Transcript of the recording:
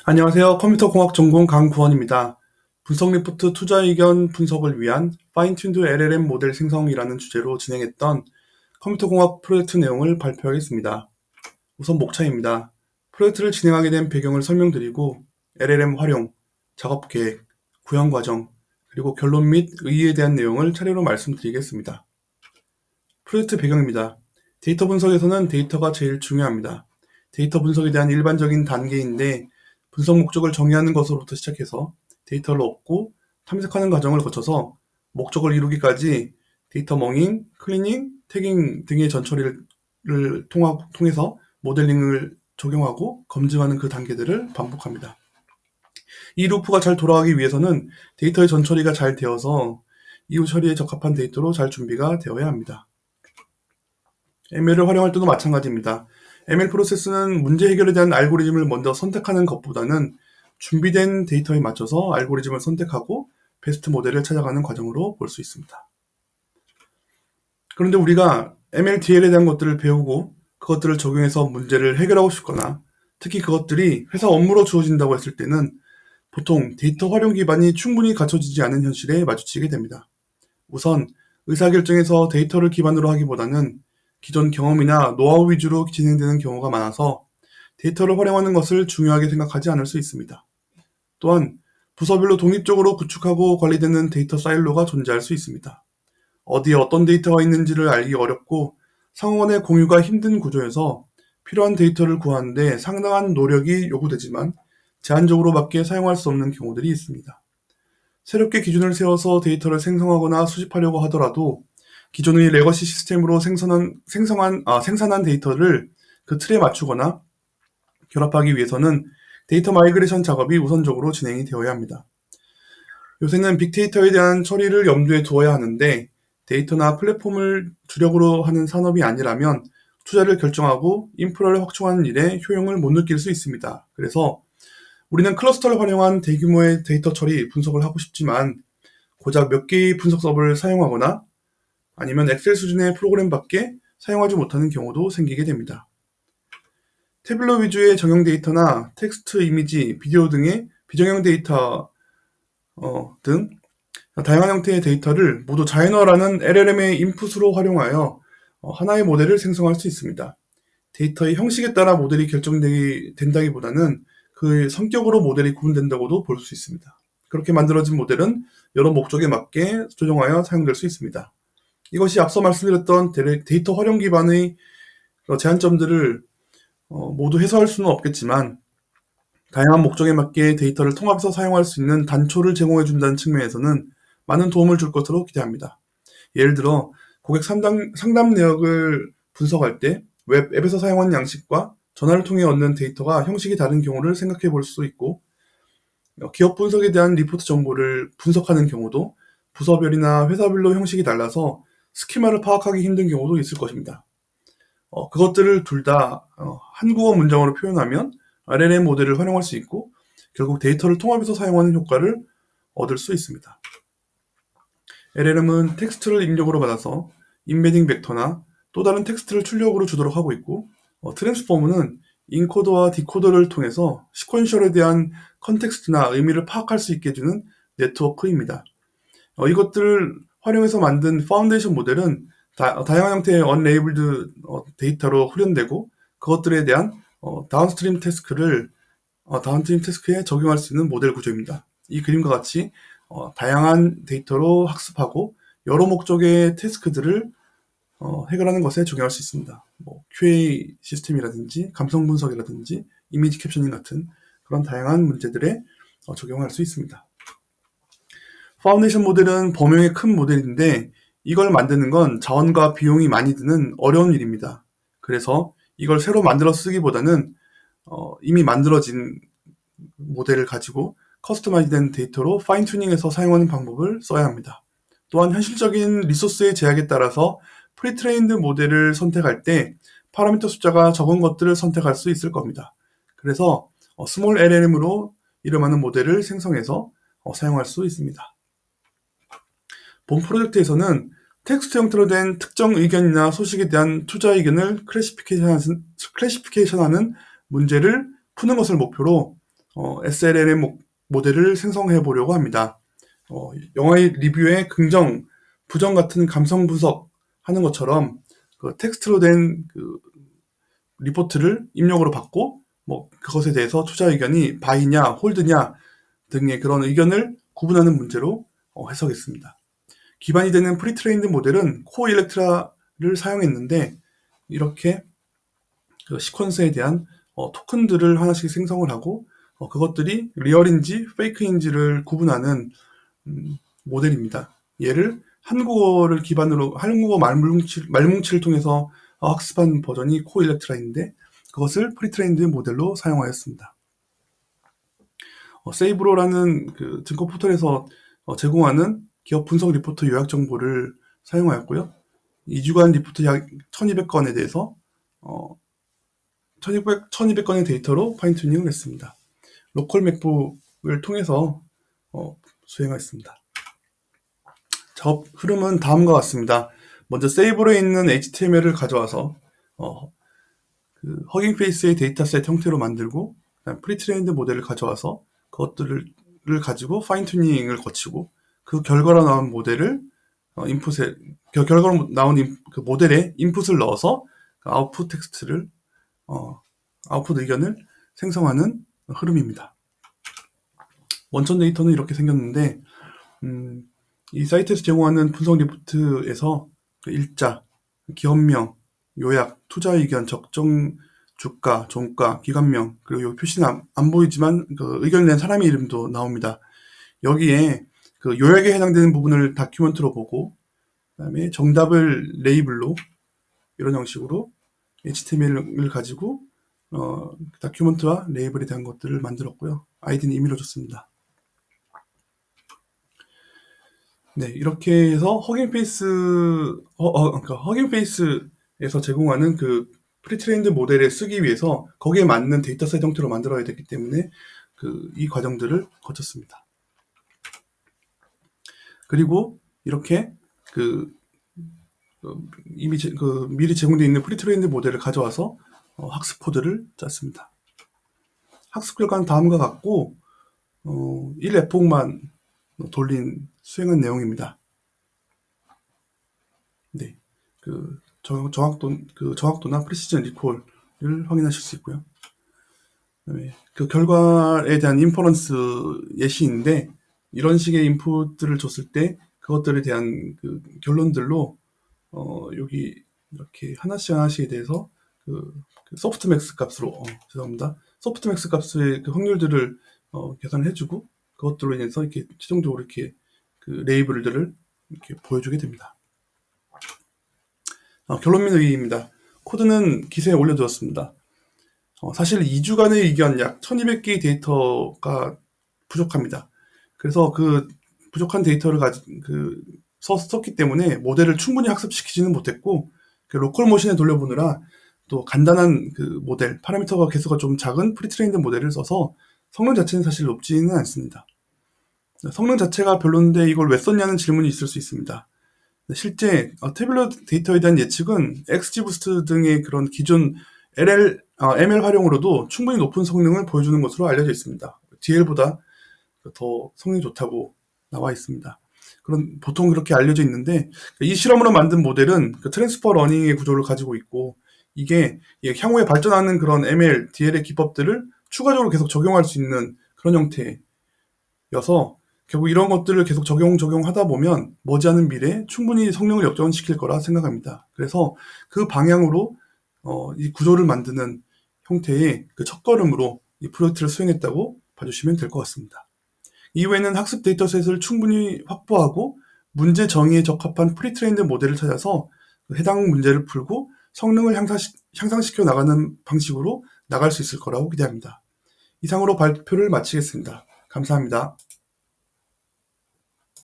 안녕하세요. 컴퓨터공학 전공 강구원입니다. 분석 리포트 투자 의견 분석을 위한 파인튠드 LLM 모델 생성이라는 주제로 진행했던 컴퓨터공학 프로젝트 내용을 발표하겠습니다. 우선 목차입니다. 프로젝트를 진행하게 된 배경을 설명드리고 LLM 활용, 작업 계획, 구현 과정, 그리고 결론 및 의의에 대한 내용을 차례로 말씀드리겠습니다. 프로젝트 배경입니다. 데이터 분석에서는 데이터가 제일 중요합니다. 데이터 분석에 대한 일반적인 단계인데 분석 목적을 정의하는 것으로부터 시작해서 데이터를 얻고 탐색하는 과정을 거쳐서 목적을 이루기까지 데이터 멍잉, 클리닝, 태깅 등의 전처리를 통해서 모델링을 적용하고 검증하는 그 단계들을 반복합니다. 이 루프가 잘 돌아가기 위해서는 데이터의 전처리가 잘 되어서 이후 처리에 적합한 데이터로 잘 준비가 되어야 합니다. ML을 활용할 때도 마찬가지입니다. ML 프로세스는 문제 해결에 대한 알고리즘을 먼저 선택하는 것보다는 준비된 데이터에 맞춰서 알고리즘을 선택하고 베스트 모델을 찾아가는 과정으로 볼 수 있습니다. 그런데 우리가 MLDL에 대한 것들을 배우고 그것들을 적용해서 문제를 해결하고 싶거나 특히 그것들이 회사 업무로 주어진다고 했을 때는 보통 데이터 활용 기반이 충분히 갖춰지지 않은 현실에 마주치게 됩니다. 우선 의사결정에서 데이터를 기반으로 하기보다는 기존 경험이나 노하우 위주로 진행되는 경우가 많아서 데이터를 활용하는 것을 중요하게 생각하지 않을 수 있습니다. 또한 부서별로 독립적으로 구축하고 관리되는 데이터 사일로가 존재할 수 있습니다. 어디에 어떤 데이터가 있는지를 알기 어렵고 상호간의 공유가 힘든 구조여서 필요한 데이터를 구하는데 상당한 노력이 요구되지만 제한적으로밖에 사용할 수 없는 경우들이 있습니다. 새롭게 기준을 세워서 데이터를 생성하거나 수집하려고 하더라도 기존의 레거시 시스템으로 생산한 데이터를 그 틀에 맞추거나 결합하기 위해서는 데이터 마이그레이션 작업이 우선적으로 진행이 되어야 합니다. 요새는 빅데이터에 대한 처리를 염두에 두어야 하는데 데이터나 플랫폼을 주력으로 하는 산업이 아니라면 투자를 결정하고 인프라를 확충하는 일에 효용을 못 느낄 수 있습니다. 그래서 우리는 클러스터를 활용한 대규모의 데이터 처리, 분석을 하고 싶지만 고작 몇 개의 분석 서버를 사용하거나 아니면 엑셀 수준의 프로그램밖에 사용하지 못하는 경우도 생기게 됩니다. 태블러 위주의 정형 데이터나 텍스트, 이미지, 비디오 등의 비정형 데이터 등 다양한 형태의 데이터를 모두 자이너라는 LLM의 인풋으로 활용하여 하나의 모델을 생성할 수 있습니다. 데이터의 형식에 따라 모델이 결정된다기보다는 그 성격으로 모델이 구분된다고도 볼 수 있습니다. 그렇게 만들어진 모델은 여러 목적에 맞게 조정하여 사용될 수 있습니다. 이것이 앞서 말씀드렸던 데이터 활용 기반의 제한점들을 모두 해소할 수는 없겠지만 다양한 목적에 맞게 데이터를 통합해서 사용할 수 있는 단초를 제공해준다는 측면에서는 많은 도움을 줄 것으로 기대합니다. 예를 들어 고객 상담 내역을 분석할 때 웹 앱에서 사용한 양식과 전화를 통해 얻는 데이터가 형식이 다른 경우를 생각해 볼 수 있고 기업 분석에 대한 리포트 정보를 분석하는 경우도 부서별이나 회사별로 형식이 달라서 스키마를 파악하기 힘든 경우도 있을 것입니다. 그것들을 둘 다 한국어 문장으로 표현하면 LLM 모델을 활용할 수 있고 결국 데이터를 통합해서 사용하는 효과를 얻을 수 있습니다. LLM은 텍스트를 입력으로 받아서 임베딩 벡터나 또 다른 텍스트를 출력으로 주도록 하고 있고 트랜스포머는 인코더와 디코더를 통해서 시퀀셜에 대한 컨텍스트나 의미를 파악할 수 있게 해주는 네트워크입니다. 이것들을 활용해서 만든 파운데이션 모델은 다양한 형태의 언레이블드 데이터로 훈련되고 그것들에 대한 다운스트림 태스크에 적용할 수 있는 모델 구조입니다. 이 그림과 같이 다양한 데이터로 학습하고 여러 목적의 태스크들을 해결하는 것에 적용할 수 있습니다. QA 시스템이라든지 감성 분석이라든지 이미지 캡셔닝 같은 그런 다양한 문제들에 적용할 수 있습니다. 파운데이션 모델은 범용의 큰 모델인데 이걸 만드는 건 자원과 비용이 많이 드는 어려운 일입니다. 그래서 이걸 새로 만들어 쓰기보다는 이미 만들어진 모델을 가지고 커스터마이즈된 데이터로 파인 튜닝해서 사용하는 방법을 써야 합니다. 또한 현실적인 리소스의 제약에 따라서 프리트레인드 모델을 선택할 때 파라미터 숫자가 적은 것들을 선택할 수 있을 겁니다. 그래서 스몰 LLM으로 이름하는 모델을 생성해서 사용할 수 있습니다. 본 프로젝트에서는 텍스트 형태로 된 특정 의견이나 소식에 대한 투자 의견을 클래시피케이션하는 문제를 푸는 것을 목표로 SLLM 모델을 생성해 보려고 합니다. 영화의 리뷰에 긍정, 부정 같은 감성 분석하는 것처럼 그 텍스트로 된 그 리포트를 입력으로 받고 그것에 대해서 투자 의견이 바이냐 홀드냐 등의 그런 의견을 구분하는 문제로 해석했습니다. 기반이 되는 프리트레인드 모델은 코일렉트라를 사용했는데 이렇게 그 시퀀스에 대한 토큰들을 하나씩 생성을 하고 그것들이 리얼인지 페이크인지를 구분하는 모델입니다. 얘를 한국어를 기반으로 한국어 말뭉치를 통해서 학습한 버전이 코일렉트라인데 그것을 프리트레인드 모델로 사용하였습니다. 세이브로라는 그 증권 포털에서 제공하는 기업 분석 리포트 요약 정보를 사용하였고요. 2주간 리포트 약 1200건에 대해서 1200건의 데이터로 파인튜닝을 했습니다. 로컬 맥북을 통해서 수행하였습니다. 작업 흐름은 다음과 같습니다. 먼저 세이브로에 있는 HTML을 가져와서 그 허깅 페이스의 데이터셋 형태로 만들고 프리트레인드 모델을 가져와서 그것들을 가지고 파인 튜닝을 거치고 그 결과로 나온 모델을 결과로 나온 그 모델에 인풋을 넣어서 아웃풋 텍스트를 아웃풋 의견을 생성하는 흐름입니다. 원천 데이터는 이렇게 생겼는데 이 사이트에서 제공하는 분석 리포트에서 그 일자, 기업명, 요약, 투자 의견, 적정 주가, 종가, 기관명, 그리고 여기 표시는 안 보이지만 그 의견을 낸 사람의 이름도 나옵니다. 여기에 그 요약에 해당되는 부분을 다큐멘트로 보고 그다음에 정답을 레이블로 이런 형식으로 HTML을 가지고 다큐멘트와 레이블에 대한 것들을 만들었고요. 아이디는 임의로 줬습니다. 네, 이렇게 해서 허깅페이스에서 제공하는 그 프리트레인드 모델을 쓰기 위해서 거기에 맞는 데이터셋 형태로 만들어야 되기 때문에 이 과정들을 거쳤습니다. 그리고 이렇게 이미 미리 제공되어 있는 프리트레인드 모델을 가져와서 학습 코드를 짰습니다. 학습 결과는 다음과 같고 1에폭만 수행한 내용입니다. 네, 정확도나 프리시전 리콜을 확인하실 수 있고요. 그다음에 그 결과에 대한 인퍼런스 예시인데 이런 식의 인풋들을 줬을 때 그것들에 대한 그 결론들로 여기 이렇게 하나씩에 대해서 그 소프트맥스 값으로 죄송합니다. 소프트맥스 값의 그 확률들을 계산을 해주고 그것들로 인해서 이렇게 최종적으로 이렇게 그 레이블들을 이렇게 보여주게 됩니다. 결론 및 의의입니다. 코드는 기세에 올려두었습니다. 사실 2주간의 의견 약 1200개의 데이터가 부족합니다. 그래서 그 부족한 데이터를 썼기 때문에 모델을 충분히 학습시키지는 못했고 로컬 머신에 돌려보느라 또 간단한 그 모델, 파라미터가 개수가 좀 작은 프리트레인드 모델을 써서 성능 자체는 사실 높지는 않습니다. 성능 자체가 별론데 이걸 왜 썼냐는 질문이 있을 수 있습니다. 실제 태블러 데이터에 대한 예측은 XGBoost 등의 그런 기존 ML 활용으로도 충분히 높은 성능을 보여주는 것으로 알려져 있습니다. DL보다 더 성능이 좋다고 나와 있습니다. 보통 그렇게 알려져 있는데 이 실험으로 만든 모델은 트랜스퍼 러닝의 구조를 가지고 있고 이게 향후에 발전하는 그런 ML, DL의 기법들을 추가적으로 계속 적용할 수 있는 그런 형태여서 결국 이런 것들을 계속 적용하다 보면 머지않은 미래에 충분히 성능을 역전시킬 거라 생각합니다. 그래서 그 방향으로 이 구조를 만드는 형태의 그 첫걸음으로 이 프로젝트를 수행했다고 봐주시면 될 것 같습니다. 이후에는 학습 데이터셋을 충분히 확보하고 문제 정의에 적합한 프리트레인드 모델을 찾아서 해당 문제를 풀고 성능을 향상시켜 나가는 방식으로 나갈 수 있을 거라고 기대합니다. 이상으로 발표를 마치겠습니다. 감사합니다.